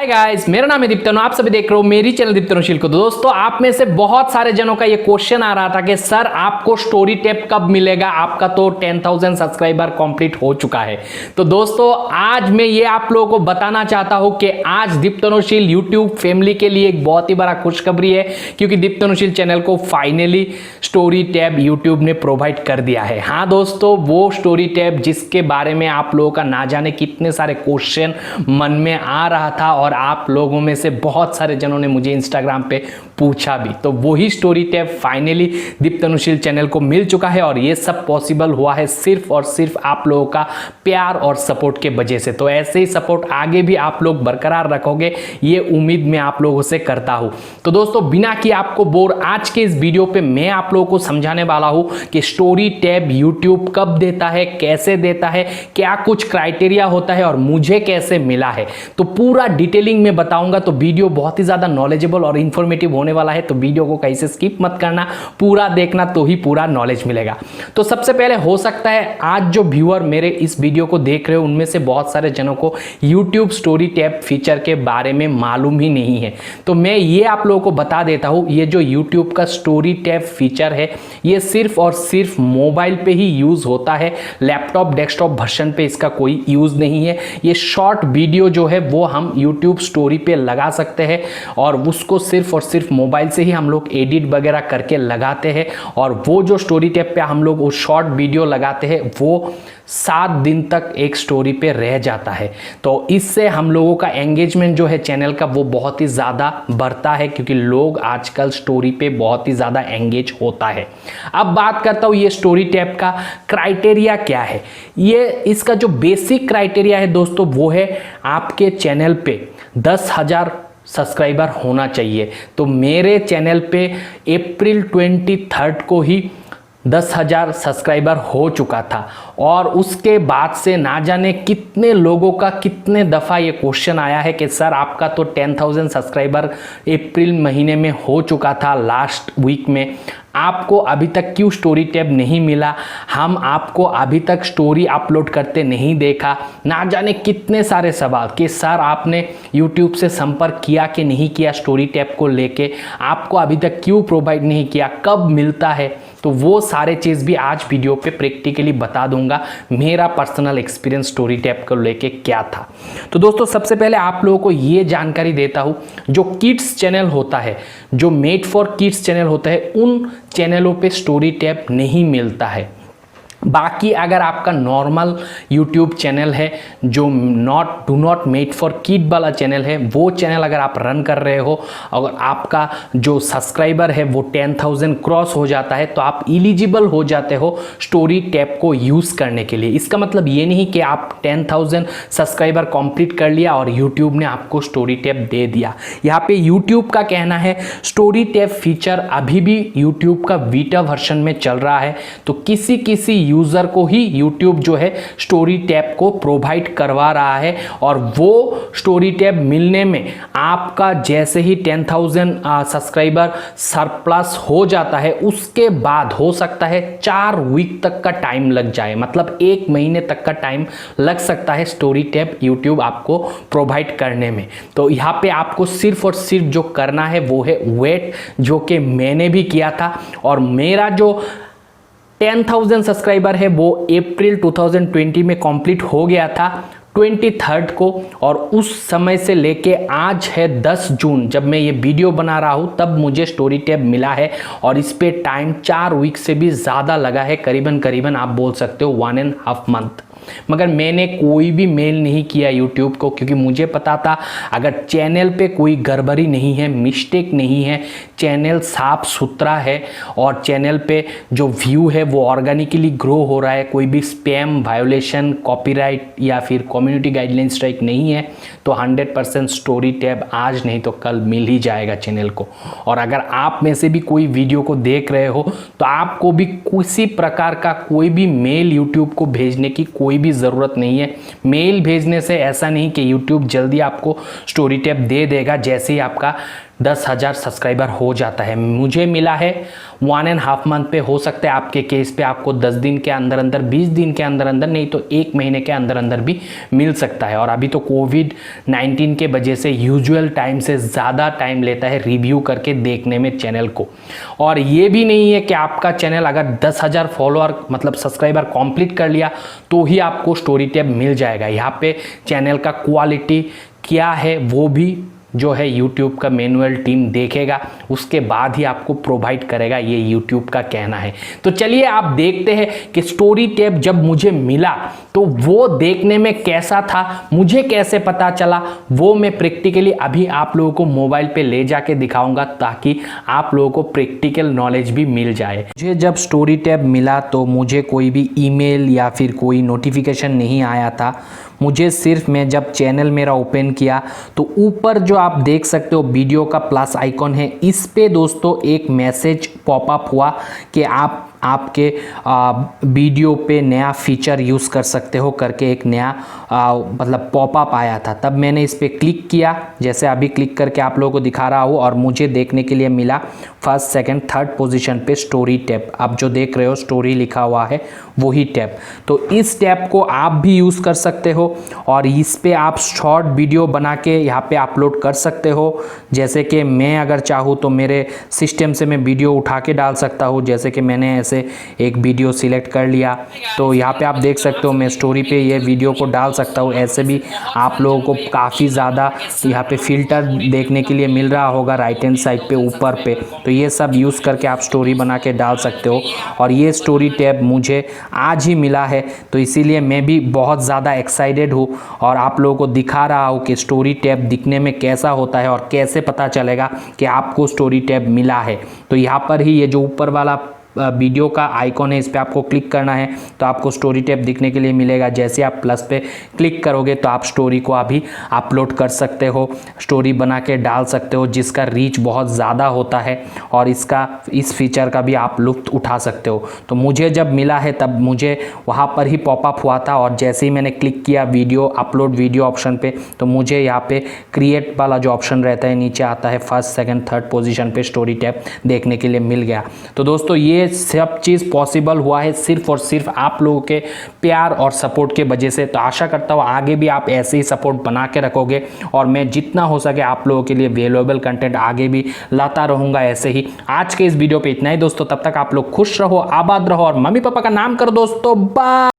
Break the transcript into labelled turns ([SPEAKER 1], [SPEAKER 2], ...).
[SPEAKER 1] Hi guys, मेरा नाम है दीप्तनु। आप सभी देख रहे हो मेरी चैनल दीप्तनु शिल को। दोस्तों, आप में से बहुत सारे जनों का ये क्वेश्चन आ रहा था कि सर आपको स्टोरी टैब कब मिलेगा, आपका तो 10,000 सब्सक्राइबर कंप्लीट हो चुका है। तो दोस्तों, आज मैं ये आप लोगों को बताना चाहता हूं कि आज दीप्तनु शिल यूट्यूब फैमिली के लिए एक बहुत ही बड़ा खुशखबरी है, क्योंकि दीप्तनु शिल चैनल को फाइनली स्टोरी टैब यूट्यूब ने प्रोवाइड कर दिया है। हाँ दोस्तों, वो स्टोरी टैब जिसके बारे में आप लोगों का ना जाने कितने सारे क्वेश्चन मन में आ रहा था और आप लोगों में से बहुत सारे जनों ने मुझे इंस्टाग्राम पे पूछा भी, तो वही स्टोरी टैब फाइनली दीप्तनु शिल चैनल को मिल चुका है। और ये सब पॉसिबल हुआ है सिर्फ और सिर्फ आप लोगों का प्यार और सपोर्ट के वजह से। तो ऐसे ही सपोर्ट आगे भी आप लोग बरकरार रखोगे, ये उम्मीद मैं आप लोगों से करता हूं। तो दोस्तों, बिना कि आपको बोर, आज के इस वीडियो पे मैं आप लोगों को समझाने वाला हूं कि स्टोरी टैब यूट्यूब कब देता है, कैसे देता है, क्या कुछ क्राइटेरिया होता है और मुझे कैसे मिला है। तो पूरा डिटेलिंग में बताऊंगा। तो वीडियो बहुत ही ज्यादा नॉलेजेबल और इंफॉर्मेटिव होने वाला है, तो वीडियो को कहीं से स्किप मत करना, पूरा देखना तो ही पूरा नॉलेज मिलेगा। तो सबसे पहले, हो सकता है आज जो व्यूअर मेरे इस वीडियो को देख रहे हो उनमें से बहुत सारे जनों को यूट्यूब स्टोरी टैब फीचर के बारे में मालूम ही नहीं है। तो मैं ये आप लोगों को बता देता हूं, ये जो यूट्यूब का स्टोरी टैब फीचर है, ये सिर्फ और सिर्फ मोबाइल पे ही यूज होता है। लैपटॉप डेस्कटॉप वर्जन पे इसका कोई यूज नहीं है। ये शॉर्ट वीडियो जो है वो हम यूट्यूब स्टोरी पे लगा सकते हैं और उसको सिर्फ और सिर्फ मोबाइल से ही हम लोग एडिट वगैरह करके लगाते हैं। और वो जो स्टोरी टैब पे हम लोग वो शॉर्ट वीडियो लगाते हैं, वो 7 दिन तक एक स्टोरी पे रह जाता है। तो इससे हम लोगों का एंगेजमेंट जो है चैनल का, वो बहुत ही ज़्यादा बढ़ता है, क्योंकि लोग आजकल स्टोरी पे बहुत ही ज़्यादा एंगेज होता है। अब बात करता हूँ ये स्टोरी टैब का क्राइटेरिया क्या है। ये इसका जो बेसिक क्राइटेरिया है दोस्तों, वो है आपके चैनल पे 10,000 सब्सक्राइबर होना चाहिए। तो मेरे चैनल पे अप्रैल 23 को ही 10,000 सब्सक्राइबर हो चुका था। और उसके बाद से ना जाने कितने लोगों का कितने दफ़ा ये क्वेश्चन आया है कि सर आपका तो 10,000 सब्सक्राइबर अप्रैल महीने में हो चुका था, लास्ट वीक में, आपको अभी तक क्यों स्टोरी टैब नहीं मिला, हम आपको अभी तक स्टोरी अपलोड करते नहीं देखा। ना जाने कितने सारे सवाल कि सर आपने यूट्यूब से संपर्क किया कि नहीं किया स्टोरी टैब को लेके, आपको अभी तक क्यों प्रोवाइड नहीं किया, कब मिलता है। तो वो सारे चीज़ भी आज वीडियो पे प्रैक्टिकली बता दूंगा, मेरा पर्सनल एक्सपीरियंस स्टोरी टैब को लेके क्या था। तो दोस्तों, सबसे पहले आप लोगों को ये जानकारी देता हूँ, जो किड्स चैनल होता है, जो मेड फॉर किड्स चैनल होता है, उन चैनलों पे स्टोरी टैब नहीं मिलता है। बाकी अगर आपका नॉर्मल यूट्यूब चैनल है, जो do not made for kid वाला चैनल है, वो चैनल अगर आप रन कर रहे हो, अगर आपका जो सब्सक्राइबर है वो 10,000 क्रॉस हो जाता है, तो आप एलिजिबल हो जाते हो स्टोरी टैब को यूज़ करने के लिए। इसका मतलब ये नहीं कि आप 10,000 सब्सक्राइबर कंप्लीट कर लिया और यूट्यूब ने आपको स्टोरी टैब दे दिया। यहाँ पे यूट्यूब का कहना है स्टोरी टैब फीचर अभी भी यूट्यूब का बीटा वर्जन में चल रहा है, तो किसी यूजर को ही यूट्यूब जो है स्टोरी टैब को प्रोवाइड करवा रहा है। और वो स्टोरी टैब मिलने में आपका जैसे ही 10,000 सब्सक्राइबर सरप्लस हो जाता है, उसके बाद हो सकता है 4 वीक तक का टाइम लग जाए, मतलब 1 महीने तक का टाइम लग सकता है स्टोरी टैब यूट्यूब आपको प्रोवाइड करने में। तो यहाँ पे आपको सिर्फ और सिर्फ जो करना है वो है वेट, जो कि मैंने भी किया था। और मेरा जो 10,000 सब्सक्राइबर है वो अप्रैल 2020 में कंप्लीट हो गया था 23 को। और उस समय से लेके आज है 10 जून, जब मैं ये वीडियो बना रहा हूँ, तब मुझे स्टोरी टैब मिला है। और इस पे टाइम 4 वीक से भी ज़्यादा लगा है, करीबन आप बोल सकते हो 1.5 मंथ। मगर मैंने कोई भी मेल नहीं किया यूट्यूब को, क्योंकि मुझे पता था अगर चैनल पे कोई गड़बड़ी नहीं है, मिस्टेक नहीं है, चैनल साफ सुथरा है और चैनल पे जो व्यू है वो ऑर्गेनिकली ग्रो हो रहा है, कोई भी स्पैम, वायोलेशन, कॉपीराइट या फिर कम्युनिटी गाइडलाइन स्ट्राइक नहीं है, तो 100% स्टोरी टैब आज नहीं तो कल मिल ही जाएगा चैनल को। और अगर आप में से भी कोई वीडियो को देख रहे हो, तो आपको भी किसी प्रकार का कोई भी मेल यूट्यूब को भेजने की कोई भी ज़रूरत नहीं है। मेल भेजने से ऐसा नहीं कि यूट्यूब जल्दी आपको स्टोरी टैब दे देगा जैसे ही आपका 10,000 सब्सक्राइबर हो जाता है। मुझे मिला है 1.5 मंथ पे, हो सकता है आपके केस पे आपको 10 दिन के अंदर अंदर, 20 दिन के अंदर अंदर, नहीं तो 1 महीने के अंदर अंदर भी मिल सकता है। और अभी तो कोविड-19 के वजह से यूजुअल टाइम से ज़्यादा टाइम लेता है रिव्यू करके देखने में चैनल को। और ये भी नहीं है कि आपका चैनल अगर 10,000 फॉलोअर मतलब सब्सक्राइबर कंप्लीट कर लिया तो ही आपको स्टोरी टैब मिल जाएगा। यहाँ पे चैनल का क्वालिटी क्या है वो भी जो है YouTube का मैनुअल टीम देखेगा, उसके बाद ही आपको प्रोवाइड करेगा, ये YouTube का कहना है। तो चलिए आप देखते हैं कि स्टोरी टैब जब मुझे मिला तो वो देखने में कैसा था, मुझे कैसे पता चला, वो मैं प्रैक्टिकली अभी आप लोगों को मोबाइल पे ले जाके दिखाऊंगा ताकि आप लोगों को प्रैक्टिकल नॉलेज भी मिल जाए। मुझे जब स्टोरी टैब मिला तो मुझे कोई भी ईमेल या फिर कोई नोटिफिकेशन नहीं आया था। मुझे सिर्फ, मैं जब चैनल मेरा ओपन किया तो ऊपर जो आप देख सकते हो वीडियो का प्लस आइकॉन है, इस पे दोस्तों एक मैसेज पॉपअप हुआ कि आप आपके वीडियो पे नया फीचर यूज़ कर सकते हो करके एक नया मतलब पॉपअप आया था। तब मैंने इस पर क्लिक किया, जैसे अभी क्लिक करके आप लोगों को दिखा रहा हूँ, और मुझे देखने के लिए मिला फर्स्ट, सेकंड, थर्ड पोजीशन पे स्टोरी टैब। आप जो देख रहे हो स्टोरी लिखा हुआ है वही टैब। तो इस टैब को आप भी यूज़ कर सकते हो और इस पे आप शॉर्ट वीडियो बना के यहाँ पे अपलोड कर सकते हो। जैसे कि मैं अगर चाहूँ तो मेरे सिस्टम से मैं वीडियो उठा के डाल सकता हूँ। जैसे कि मैंने ऐसे एक वीडियो सिलेक्ट कर लिया तो यहाँ पे आप देख सकते हो मैं स्टोरी पे ये वीडियो को डाल सकता हूँ। ऐसे भी आप लोगों को काफ़ी ज़्यादा यहाँ पे फिल्टर देखने के लिए मिल रहा होगा राइट हैंड साइड पे ऊपर पे, तो ये सब यूज़ करके आप स्टोरी बना के डाल सकते हो। और ये स्टोरी टैब मुझे आज ही मिला है तो इसीलिए मैं भी बहुत ज़्यादा एक्साइटेड हूँ और आप लोगों को दिखा रहा हूँ कि स्टोरी टैब दिखने में कैसा होता है और कैसे पता चलेगा कि आपको स्टोरी टैब मिला है। तो यहाँ पर ही ये जो ऊपर वाला वीडियो का आइकॉन है, इस पर आपको क्लिक करना है तो आपको स्टोरी टैब दिखने के लिए मिलेगा। जैसे आप प्लस पे क्लिक करोगे तो आप स्टोरी को अभी अपलोड कर सकते हो, स्टोरी बना के डाल सकते हो, जिसका रीच बहुत ज़्यादा होता है और इस फीचर का भी आप लुत्फ उठा सकते हो। तो मुझे जब मिला है तब मुझे वहाँ पर ही पॉपअप हुआ था और जैसे ही मैंने क्लिक किया वीडियो अपलोड वीडियो ऑप्शन पे तो मुझे यहाँ पे क्रिएट वाला जो ऑप्शन रहता है नीचे आता है, फर्स्ट, सेकंड, थर्ड पोजीशन पे स्टोरी टैब देखने के लिए मिल गया। तो दोस्तों ये सब चीज़ पॉसिबल हुआ है सिर्फ और सिर्फ आप लोगों के प्यार और सपोर्ट के वजह से। तो आशा करता हूँ आगे भी आप ऐसे ही सपोर्ट बना के रखोगे और मैं जितना हो सके आप लोगों के लिए वैल्यूएबल कंटेंट आगे भी लाता रहूँगा ऐसे ही। आज के इस वीडियो पे इतना ही दोस्तों, तब तक आप लोग खुश रहो, आबाद रहो और मम्मी पापा का नाम करो दोस्तों। बाय।